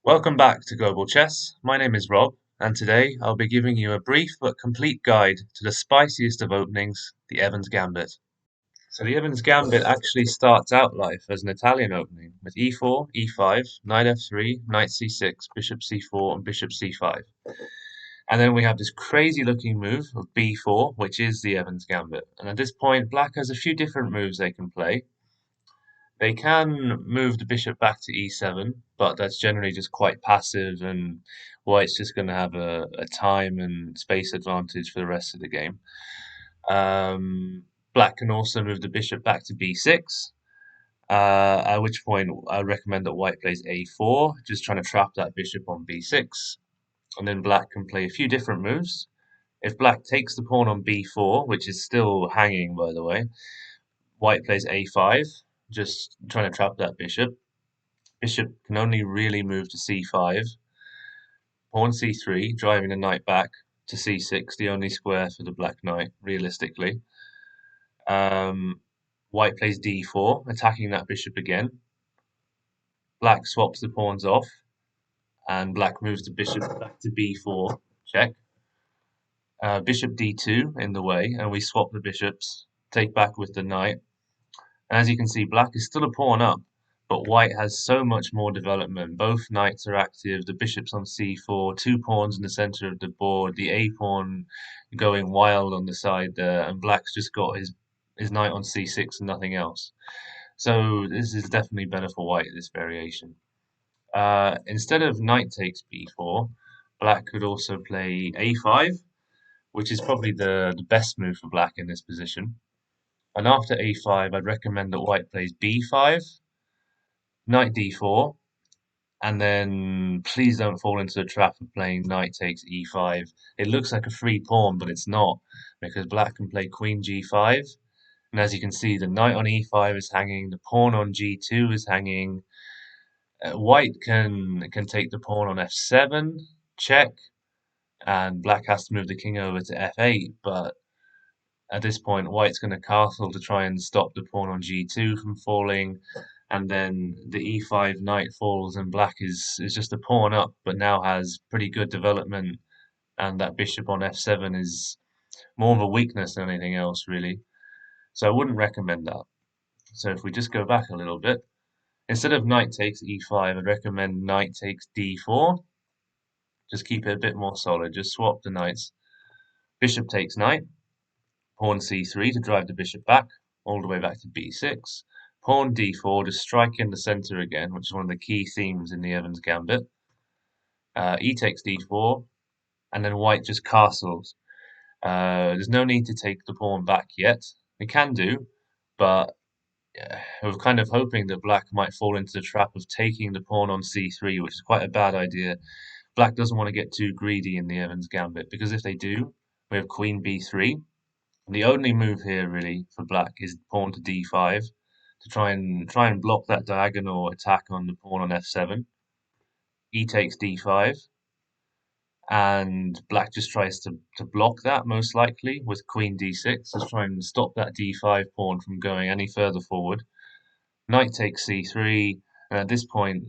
Welcome back to Global Chess. My name is Rob, and today I'll be giving you a brief but complete guide to the spiciest of openings, the Evans Gambit. So the Evans Gambit actually starts out life as an Italian opening with e4, e5, knight f3, knight c6, bishop c4, and bishop c5. And then we have this crazy looking move of b4, which is the Evans Gambit. And at this point, black has a few different moves they can play. They can move the bishop back to e7, but that's generally just quite passive, and white's just going to have a time and space advantage for the rest of the game. Black can also move the bishop back to b6, at which point I recommend that white plays a4, just trying to trap that bishop on b6. And then black can play a few different moves. If black takes the pawn on b4, which is still hanging by the way, white plays a5, just trying to trap that bishop. Bishop can only really move to c5. Pawn c3, driving the knight back to c6, the only square for the black knight, realistically. White plays d4, attacking that bishop again. Black swaps the pawns off, and black moves the bishop back to b4, check. Bishop d2 in the way, and we swap the bishops, take back with the knight. And as you can see, black is still a pawn up, but white has so much more development. Both knights are active, the bishop's on c4, two pawns in the center of the board, the a-pawn going wild on the side there, and black's just got his knight on c6 and nothing else. So this is definitely better for white, this variation. Instead of knight takes b4, black could also play a5, which is probably the best move for black in this position. And after a5, I'd recommend that white plays b5, knight d4, and then please don't fall into the trap of playing knight takes e5. It looks like a free pawn, but it's not, because black can play queen g5, and as you can see, the knight on e5 is hanging, the pawn on g2 is hanging. White can take the pawn on f7, check, and black has to move the king over to f8, but at this point, white's going to castle to try and stop the pawn on g2 from falling, and then the e5 knight falls, and black is just a pawn up, but now has pretty good development, and that bishop on f7 is more of a weakness than anything else, really. So I wouldn't recommend that. So if we just go back a little bit, instead of knight takes e5, I'd recommend knight takes d4. Just keep it a bit more solid. Just swap the knights. Bishop takes knight. Pawn c3 to drive the bishop back, all the way back to b6. Pawn d4 to strike in the center again, which is one of the key themes in the Evans Gambit. E takes d4, and then white just castles. There's no need to take the pawn back yet. It can do, but we're kind of hoping that black might fall into the trap of taking the pawn on c3, which is quite a bad idea. Black doesn't want to get too greedy in the Evans Gambit, because if they do, we have queen b3. The only move here really for black is pawn to d5 to try and block that diagonal attack on the pawn on f7. E takes d5, and black just tries to block that most likely with queen d6 to try and stop that d5 pawn from going any further forward. Knight takes c3, and at this point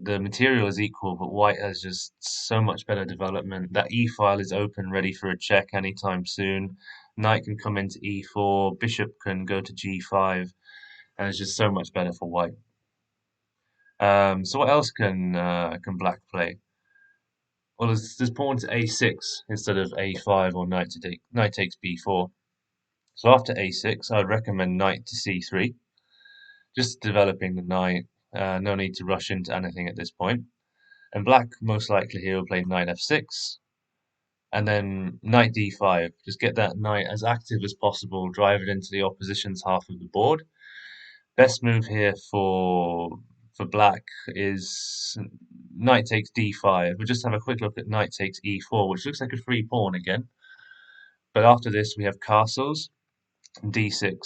the material is equal, but white has just so much better development. That e file is open, ready for a check anytime soon. Knight can come into e4, bishop can go to g5, and it's just so much better for white. So what else can black play? Well, there's pawn to a6 instead of a5 or knight takes b4. So after a6, I'd recommend knight to c3, just developing the knight. No need to rush into anything at this point. And black most likely here will play knight f6, and then knight d5. Just get that knight as active as possible, drive it into the opposition's half of the board. Best move here for black is knight takes d5. We'll just have a quick look at knight takes e4, which looks like a free pawn again. But after this, we have castles and d6.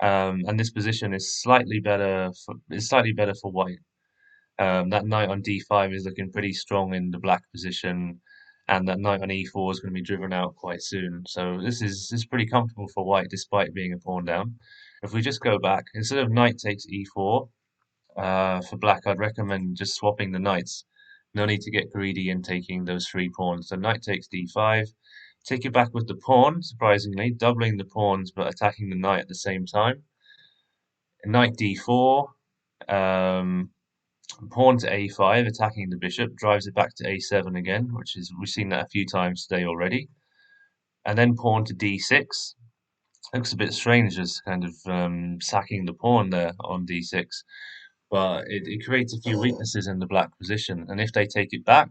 And this position is slightly better for white. That knight on d5 is looking pretty strong in the black position, and that knight on e4 is going to be driven out quite soon. So this is pretty comfortable for white despite being a pawn down. If we just go back, instead of knight takes e4, For black, I'd recommend just swapping the knights. No need to get greedy and taking those three pawns. So knight takes d5. Take it back with the pawn, surprisingly, doubling the pawns but attacking the knight at the same time. Knight d4. Um, Pawn to a5, attacking the bishop, drives it back to a7 again, which is we've seen that a few times today already. And then pawn to d6. Looks a bit strange, just kind of sacking the pawn there on d6, but it creates a few weaknesses in the black position. And if they take it back,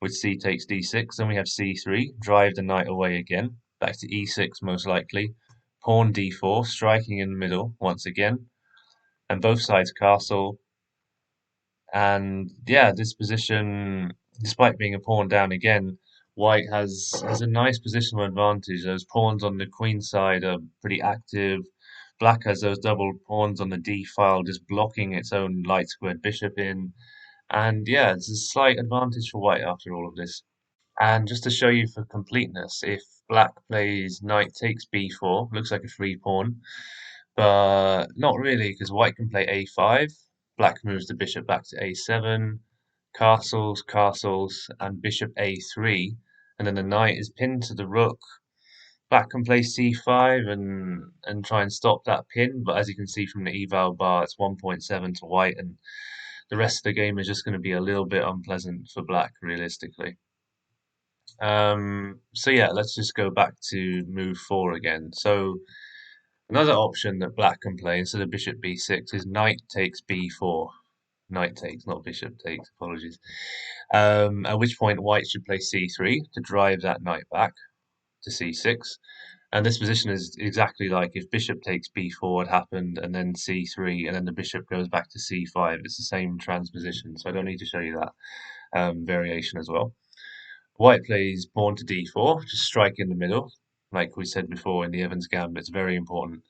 with c takes d6, then we have c3, drive the knight away again, back to e6 most likely. Pawn d4, striking in the middle once again, and both sides castle. And yeah, this position, despite being a pawn down again, white has a nice positional advantage. Those pawns on the queen side are pretty active. Black has those double pawns on the d file, just blocking its own light squared bishop in. And yeah, it's a slight advantage for white after all of this. And just to show you for completeness, if black plays knight takes b4, looks like a free pawn, but not really, because white can play a5, black moves the bishop back to a7, castles, castles, and bishop a3, and then the knight is pinned to the rook. Black can play c5 and try and stop that pin, but as you can see from the eval bar, it's 1.7 to white, and the rest of the game is just going to be a little bit unpleasant for black, realistically. So yeah, let's just go back to move 4 again. So another option that black can play instead of bishop b6 is knight takes b4. Knight takes, not bishop takes, apologies. At which point white should play c3 to drive that knight back to c6. And this position is exactly like if bishop takes b4 had happened and then c3 and then the bishop goes back to c5. It's the same transposition, so I don't need to show you that variation as well. White plays pawn to d4, just strike in the middle, like we said before in the Evans Gambit. It's very important.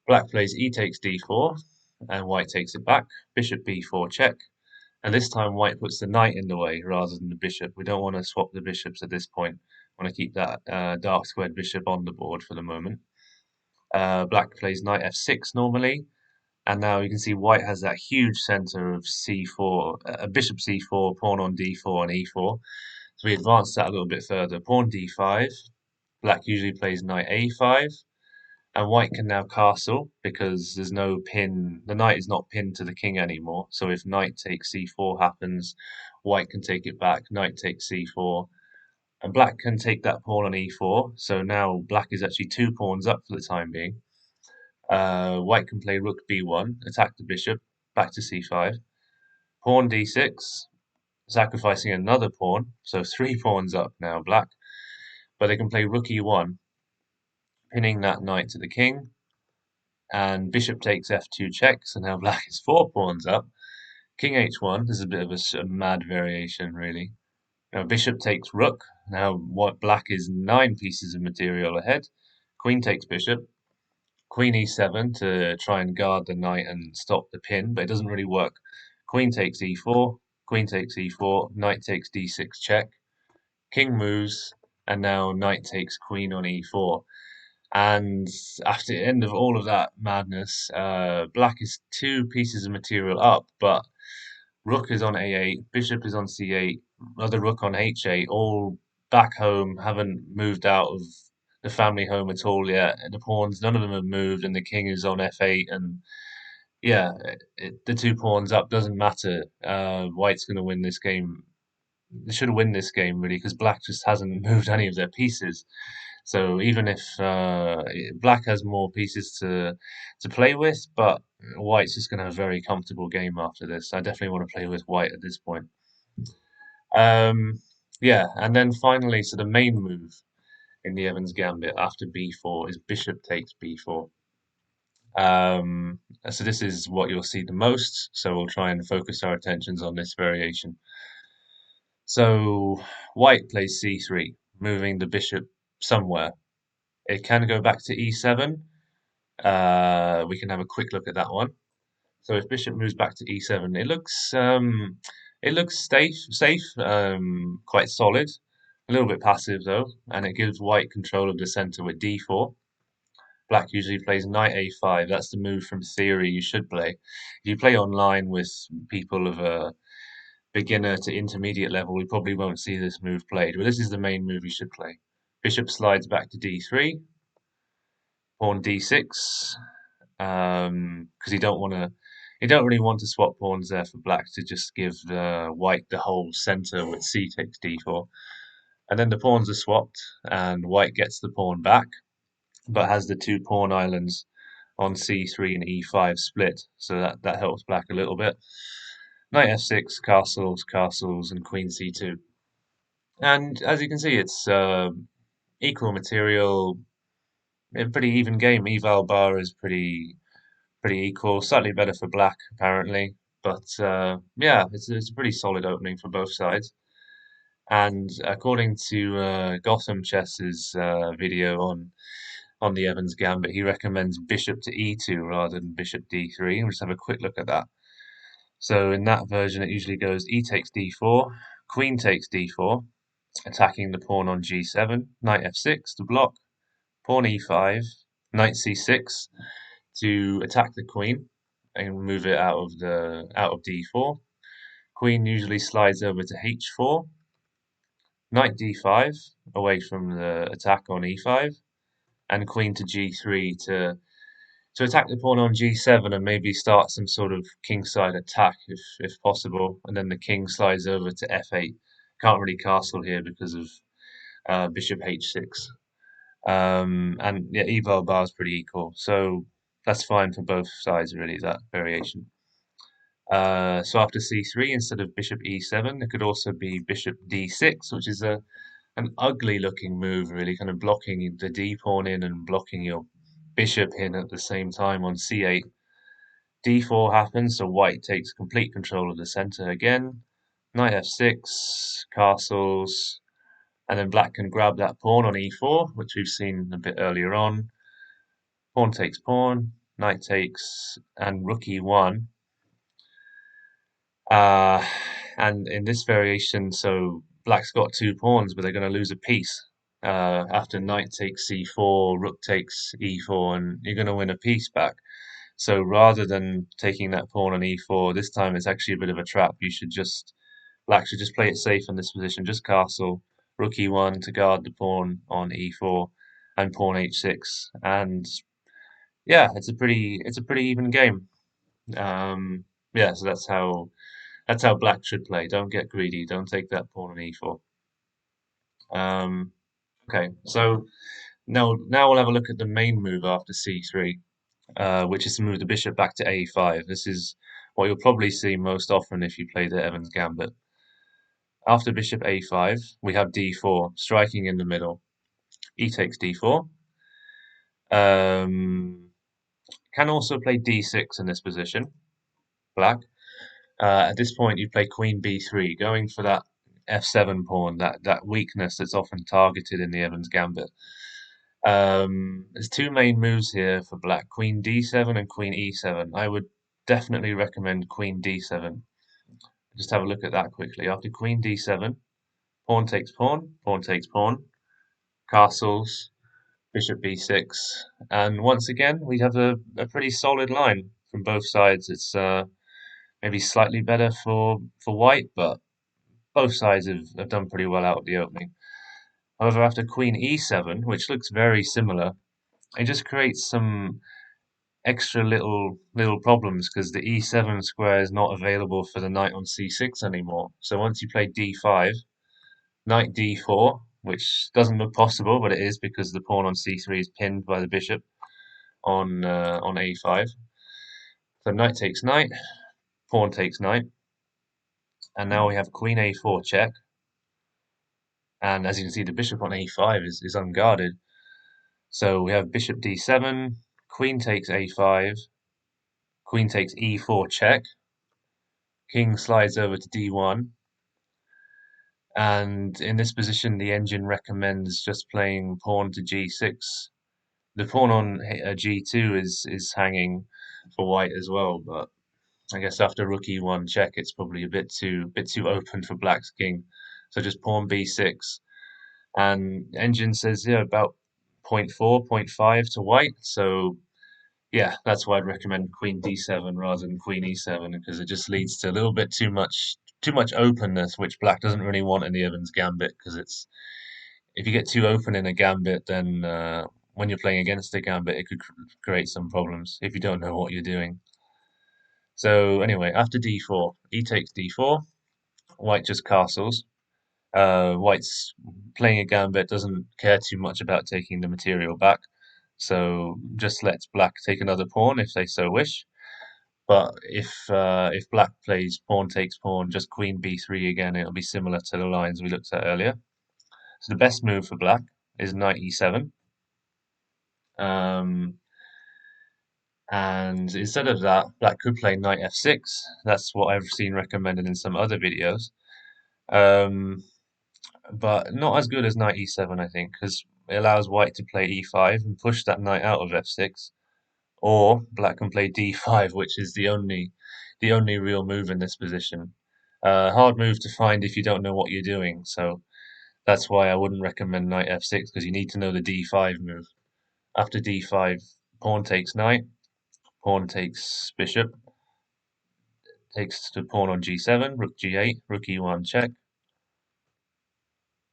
Black plays e takes d4, and white takes it back. Bishop b4 check, and this time white puts the knight in the way rather than the bishop. We don't want to swap the bishops at this point. We want to keep that dark squared bishop on the board for the moment. Black plays knight f6 normally, and now you can see white has that huge center of c4, bishop c4, pawn on d4 and e4. So we advance that a little bit further. Pawn d5. Black usually plays knight a5. And white can now castle because there's no pin. The knight is not pinned to the king anymore. So if knight takes c4 happens, white can take it back. Knight takes c4. And black can take that pawn on e4. So now black is actually 2 pawns up for the time being. White can play rook b1, attack the bishop, back to c5. Pawn d6, sacrificing another pawn, so 3 pawns up now, black. But they can play rook e1, pinning that knight to the king, and bishop takes f2 check, so now black is 4 pawns up. King h1, this is a bit of a mad variation, really. Now bishop takes rook, now what black is 9 pieces of material ahead. Queen takes bishop, queen e7 to try and guard the knight and stop the pin, but it doesn't really work. Queen takes e4, queen takes e4, knight takes d6 check, king moves, and now knight takes queen on e4. And after the end of all of that madness, black is 2 pieces of material up, but rook is on a8, bishop is on c8, other rook on h8, all back home, haven't moved out of the family home at all yet. The pawns, none of them have moved, and the king is on f8, and yeah, the 2 pawns up doesn't matter. White's going to win this game. They should win this game really because black just hasn't moved any of their pieces. So even if black has more pieces to play with, but white's just going to have a very comfortable game after this. I definitely want to play with white at this point. Um, yeah, and then finally, so the main move in the Evans Gambit after b4 is bishop takes b4. So this is what you'll see the most. So we'll try and focus our attentions on this variation. So white plays c3, moving the bishop somewhere. It can go back to e7. We can have a quick look at that one. So if bishop moves back to e7, it looks safe, quite solid. A little bit passive though, and it gives white control of the center with d4. Black usually plays knight a5. That's the move from theory you should play. If you play online with people of a beginner to intermediate level, we probably won't see this move played, but this is the main move you should play. Bishop slides back to d3, pawn d6, because you don't really want to swap pawns there for black to just give white the whole center with c takes d4. And then the pawns are swapped, and white gets the pawn back, but has the two pawn islands on c3 and e5 split, so that helps black a little bit. Knight f6, castles, castles, and queen c2. And as you can see, it's equal material, a pretty even game. Eval bar is pretty equal, slightly better for black apparently, but yeah, it's a pretty solid opening for both sides. And according to Gotham Chess's video on the Evans Gambit, he recommends bishop to e2 rather than bishop d3. We'll just have a quick look at that. So in that version, it usually goes e takes d4, queen takes d4, attacking the pawn on g7, knight f6 to block, pawn e5, knight c6 to attack the queen and move it out of d4. Queen usually slides over to h4, knight d5 away from the attack on e5, and queen to g3 to attack the pawn on g7 and maybe start some sort of kingside attack if possible. And then the king slides over to f8. Can't really castle here because of bishop h6. And yeah, eval bar is pretty equal, so that's fine for both sides really, that variation. So after c3, instead of bishop e7, it could also be bishop d6, which is an ugly looking move really, kind of blocking the d pawn in and blocking your bishop in at the same time on c8. d4 happens, so white takes complete control of the center again. Knight f6, castles, and then black can grab that pawn on e4, which we've seen a bit earlier on. Pawn takes pawn, knight takes, and rook e1. Uh, and in this variation, so black's got two pawns, but they're going to lose a piece. After knight takes c4, rook takes e4, and you're going to win a piece back. So rather than taking that pawn on e4, this time it's actually a bit of a trap. Black should just play it safe in this position, just castle, rook e1 to guard the pawn on e4, and pawn h6. And yeah, it's a pretty even game. Yeah, so that's how black should play. Don't get greedy. Don't take that pawn on e4. Um, okay, so now we'll have a look at the main move after c3, which is to move the bishop back to a5. This is what you'll probably see most often if you play the Evans Gambit. After bishop a5, we have d4, striking in the middle. E takes d4. Can also play d6 in this position, black. At this point, you play queen b3, going for that f7 pawn, that weakness that's often targeted in the Evans Gambit. There's two main moves here for black, queen d7 and queen e7. I would definitely recommend queen d7. Just have a look at that quickly. After queen d7, pawn takes pawn, pawn takes pawn, castles, bishop b6, and once again we have a pretty solid line from both sides. It's maybe slightly better for white, but both sides have done pretty well out of the opening. However, after queen e7, which looks very similar, it just creates some extra little problems because the e7 square is not available for the knight on c6 anymore. So once you play d5, knight d4, which doesn't look possible, but it is because the pawn on c3 is pinned by the bishop on a5. So knight takes knight, pawn takes knight, and now we have queen a4 check. And as you can see, the bishop on a5 is unguarded. So we have bishop d7, queen takes a5, queen takes e4 check, king slides over to d1, and in this position the engine recommends just playing pawn to g6. The pawn on g2 is hanging for white as well, but I guess after rook e1 check it's probably a bit too open for black's king. So just pawn b6. And engine says, yeah, about point 0.4, 0.5 to white. So yeah, that's why I'd recommend Queen D7 rather than Queen E7 because it just leads to a little bit too much openness, which Black doesn't really want in the Evans Gambit because it's if you get too open in a Gambit, then when you're playing against a Gambit, it could create some problems if you don't know what you're doing. So anyway, after D4, E takes D4, White just castles. White's playing a Gambit doesn't care too much about taking the material back, so just lets Black take another pawn if they so wish. But if Black plays pawn takes pawn, just Queen B3 again, it'll be similar to the lines we looked at earlier. So the best move for Black is Knight E7. Um, and instead of that, Black could play Knight F6. That's what I've seen recommended in some other videos. Um, but not as good as Knight E7, I think, because it allows White to play E5 and push that knight out of F6. Or Black can play D5, which is the only real move in this position. Hard move to find if you don't know what you're doing. So that's why I wouldn't recommend Knight F6 because you need to know the D5 move. After D5, pawn takes knight, pawn takes bishop, takes the pawn on G7, rook G8, rook E1 check,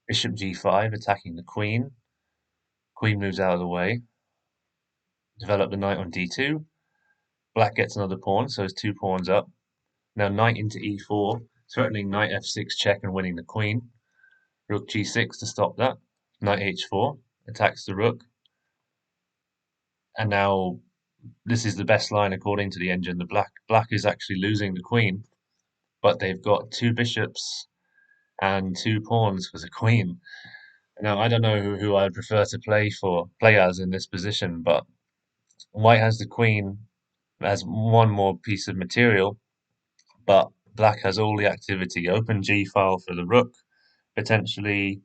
bishop G5 attacking the queen. Queen moves out of the way. Develop the knight on D2. Black gets another pawn, so it's 2 pawns up. Now knight into E4, threatening knight F6 check and winning the queen. Rook G6 to stop that. Knight H4 attacks the rook. And now this is the best line according to the engine. The black is actually losing the queen, but they've got 2 bishops and 2 pawns for the queen. Now I don't know who I'd prefer to play as in this position, but White has the queen as one more piece of material, but Black has all the activity. Open G file for the rook, potentially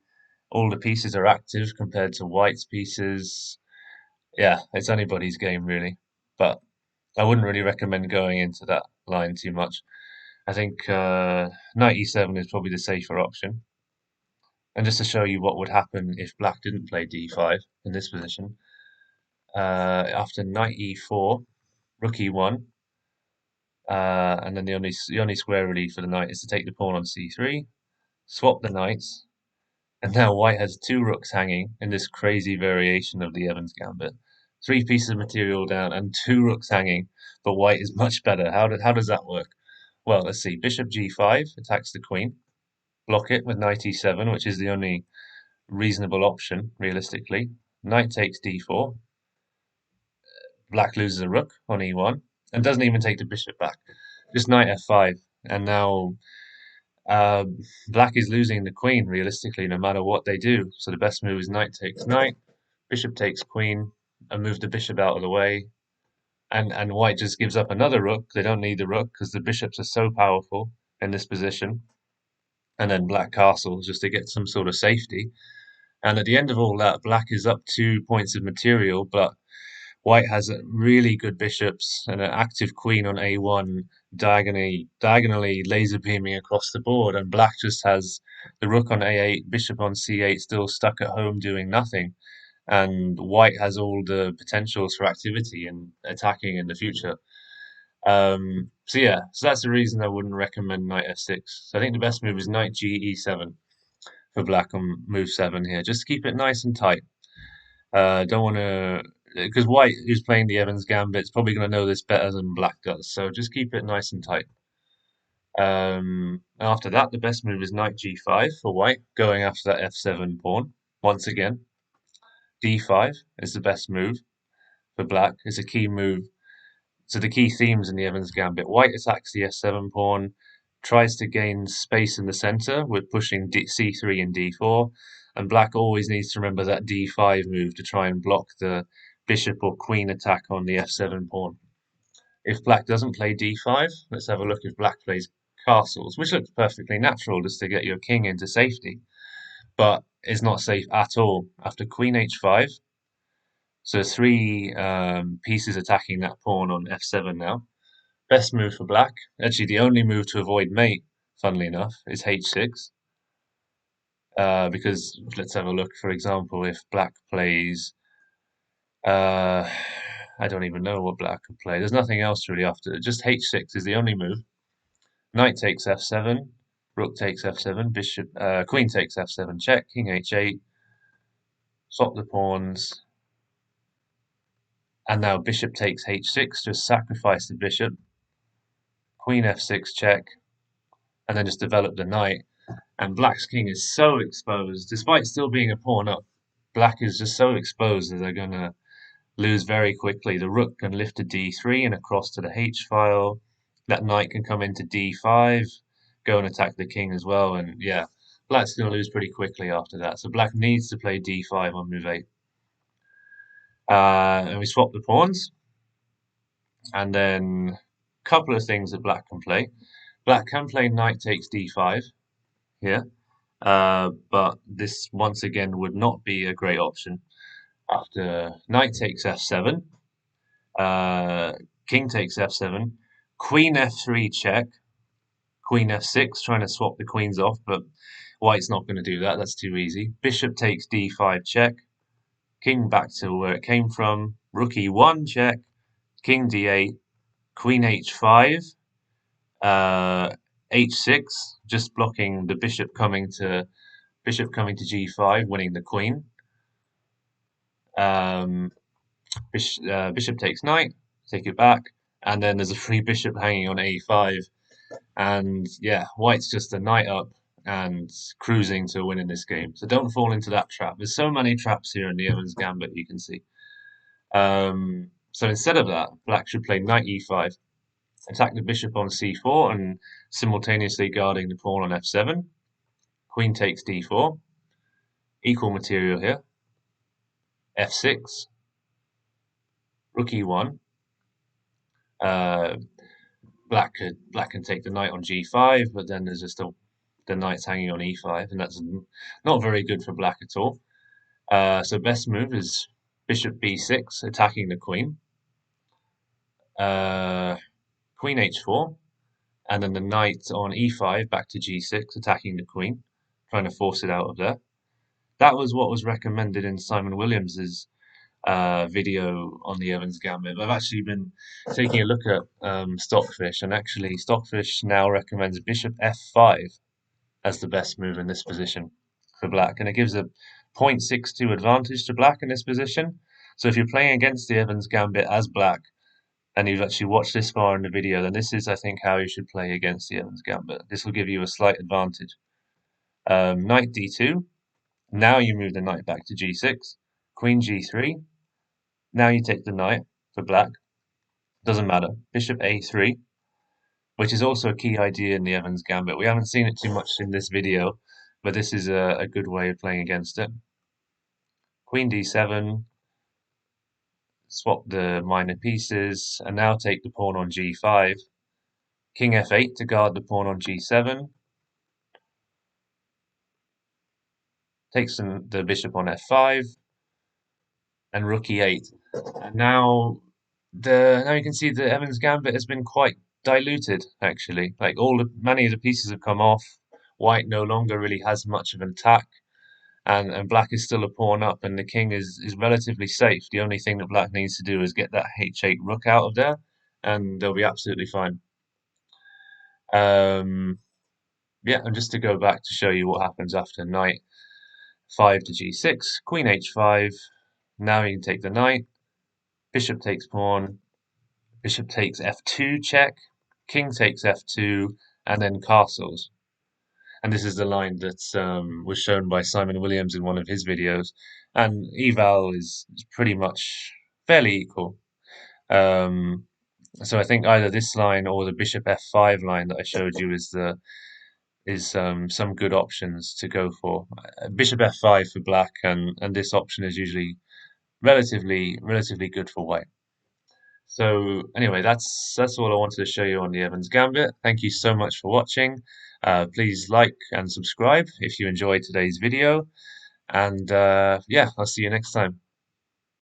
all the pieces are active compared to White's pieces. Yeah, it's anybody's game really, but I wouldn't really recommend going into that line too much. I think Knight E7 is probably the safer option. And just to show you what would happen if Black didn't play D5 in this position, after Knight E4, Rook E1, and then the only square really for the knight is to take the pawn on C3, swap the knights, and now White has 2 rooks hanging in this crazy variation of the Evans Gambit. 3 pieces of material down and 2 rooks hanging, but White is much better. How does that work? Well, let's see. Bishop G5 attacks the queen. Block it with Knight E7, which is the only reasonable option, realistically. Knight takes D4. Black loses a rook on E1 and doesn't even take the bishop back. Just Knight F5. And now uh, Black is losing the queen, realistically, no matter what they do. So the best move is Knight takes Knight, Bishop takes Queen, and move the bishop out of the way. And White just gives up another rook. They don't need the rook because the bishops are so powerful in this position. And then Black castles just to get some sort of safety. And at the end of all that, Black is up 2 points of material, but White has really good bishops and an active queen on A1 diagonally laser beaming across the board, and Black just has the rook on A8, bishop on C8 still stuck at home doing nothing. And White has all the potentials for activity and attacking in the future. So yeah, so that's the reason I wouldn't recommend Knight F6. So I think the best move is Knight G E7 for Black on move 7 here. Just keep it nice and tight. Don't want to, because White, who's playing the Evans Gambit, is probably going to know this better than Black does. So just keep it nice and tight. After that, the best move is Knight G5 for White, going after that F7 pawn. Once again, D5 is the best move for Black. It's a key move. So the key themes in the Evans Gambit: White attacks the S7 pawn, tries to gain space in the center with pushing C3 and D4, and Black always needs to remember that D5 move to try and block the bishop or queen attack on the F7 pawn. If Black doesn't play D5, let's have a look if Black plays castles, which looks perfectly natural just to get your king into safety, but is not safe at all. After Queen H5, so 3 pieces attacking that pawn on F7 now. Best move for Black, actually the only move to avoid mate, funnily enough, is H6. Because let's have a look, for example, if Black plays Uh, I don't even know what black could play. There's nothing else really after. Just h6 is the only move. Knight takes f7, rook takes f7, queen takes f7 check, king h8, swap the pawns, and now bishop takes h6, just sacrifice the bishop, queen f6 check, and then just develop the knight. And black's king is so exposed, despite still being a pawn up. Black is just so exposed that they're going to lose very quickly. The rook can lift to d3 and across to the h file. That knight can come into d5, go and attack the king as well. And yeah, black's going to lose pretty quickly after that. So black needs to play d5 on move 8. And we swap the pawns. And then a couple of things that black can play. Black can play knight takes d5 here. But this once again would not be a great option. After knight takes f7, king takes f7, queen f3 check, queen f6, trying to swap the queens off, but white's not going to do that. That's too easy. Bishop takes d5 check, king back to where it came from, rook e1 check, king d8, queen h5, h6, just blocking the bishop coming to g5, winning the queen. Bishop takes knight, take it back, and then there's a free bishop hanging on a5. And yeah, white's just a knight up and cruising to win in this game. So don't fall into that trap. There's so many traps here in the Evans Gambit, you can see. So instead of that, black should play knight e5, attack the bishop on c4 and simultaneously guarding the pawn on f7. Queen takes d4, equal material here. f6, rook e1. Black can take the knight on g5, but then there's just the knight's hanging on e5, and that's not very good for black at all. So best move is bishop b6, attacking the queen. Queen h4, and then the knight on e5 back to g6, attacking the queen, trying to force it out of there. That was what was recommended in Simon Williams's video on the Evans Gambit. I've actually been taking a look at Stockfish, and actually Stockfish now recommends bishop f5 as the best move in this position for black, and it gives a 0.62 advantage to black in this position. So if you're playing against the Evans Gambit as black, and you've actually watched this far in the video, then this is, I think, how you should play against the Evans Gambit. This will give you a slight advantage. Knight d2. Now you move the knight back to g6. Queen g3. Now you take the knight for black. Doesn't matter. Bishop a3, which is also a key idea in the Evans Gambit. We haven't seen it too much in this video, but this is a good way of playing against it. Queen d7. Swap the minor pieces, and now take the pawn on g5. King f8 to guard the pawn on g7. Takes the bishop on f5, and rook e8. And now you can see the Evans Gambit has been quite diluted, actually. Like many of the pieces have come off. White no longer really has much of an attack, and black is still a pawn up, and the king is relatively safe. The only thing that black needs to do is get that h8 rook out of there, and they'll be absolutely fine. Yeah, and just to go back to show you what happens after knight 5 to g6, queen h5. Now you can take the knight, bishop takes pawn, bishop takes f2 check, king takes f2, and then castles. And this is the line that was shown by Simon Williams in one of his videos. And eval is pretty much fairly equal. So I think either this line or the bishop f5 line that I showed you is some good options to go for. Bishop f5 for black, and this option is usually relatively good for white. So anyway, that's all I wanted to show you on the Evans Gambit. Thank you so much for watching. Please like and subscribe if you enjoyed today's video. And yeah, I'll see you next time.